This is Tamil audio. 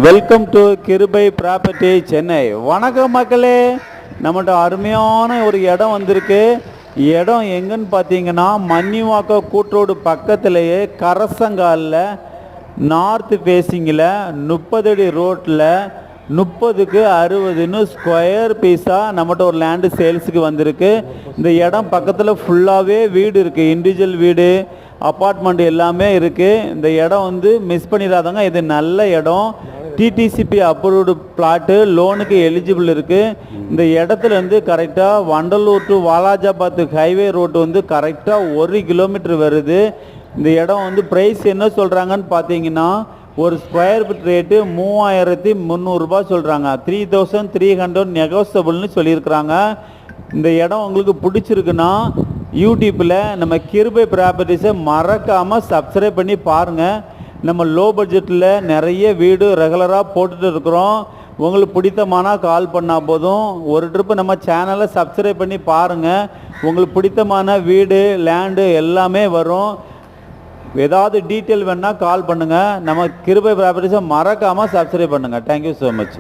வெல்கம் டு கிருபை ப்ராப்பர்ட்டி சென்னை. வணக்கம் மக்களே, நம்மகிட்ட அருமையான ஒரு இடம் வந்திருக்கு. இடம் எங்கன்னு பார்த்தீங்கன்னா மன்னிவாக்க கூட்ரோடு பக்கத்திலேயே கரசங்காலில் நார்த் ஃபேஸிங்கில் 30 அடி ரோட்டில் 30க்கு 60ன்னு ஸ்கொயர் பீஸாக நம்மகிட்ட ஒரு லேண்டு சேல்ஸுக்கு வந்திருக்கு. இந்த இடம் பக்கத்தில் ஃபுல்லாகவே வீடு இருக்குது, இண்டிவிஜுவல் வீடு, அப்பார்ட்மெண்ட் எல்லாமே இருக்குது. இந்த இடம் வந்து மிஸ் பண்ணிடாதாங்க. இது நல்ல இடம், டிடிசிபி அப்ரூவ்டு பிளாட்டு, லோனுக்கு எலிஜிபிள் இருக்குது. இந்த இடத்துல வந்து கரெக்டாக Vandalur to Walajabad highway road வந்து கரெக்டாக 1 கிலோமீட்டர் வருது. இந்த இடம் வந்து ப்ரைஸ் என்ன சொல்கிறாங்கன்னு பார்த்தீங்கன்னா, ஒரு ஸ்கொயர் ஃபீட் ரேட்டு 3300 சொல்கிறாங்க. 3300 நெகோசியபிள்னு சொல்லியிருக்கிறாங்க. இந்த இடம் உங்களுக்கு பிடிச்சிருக்குன்னா யூடியூப்பில் நம்ம கிருபை ப்ராப்பர்ட்டிஸை மறக்காமல் சப்ஸ்கிரைப் பண்ணி பாருங்கள். நம்ம லோ பட்ஜெட்டில் நிறைய வீடு ரெகுலராக போட்டுட்டு இருக்கிறோம். உங்களுக்கு பிடித்தமானால் கால் பண்ணால் போதும். ஒரு ட்ரிப்பு நம்ம சேனலை சப்ஸ்கிரைப் பண்ணி பாருங்கள். உங்களுக்கு பிடித்தமான வீடு, லேண்டு எல்லாமே வரும். ஏதாவது டீட்டெயில் வேணால் கால் பண்ணுங்கள். நம்ம கிருபை ப்ராப்பர்ட்டிஸை மறக்காமல் சப்ஸ்கிரைப் பண்ணுங்கள். Thank you so much.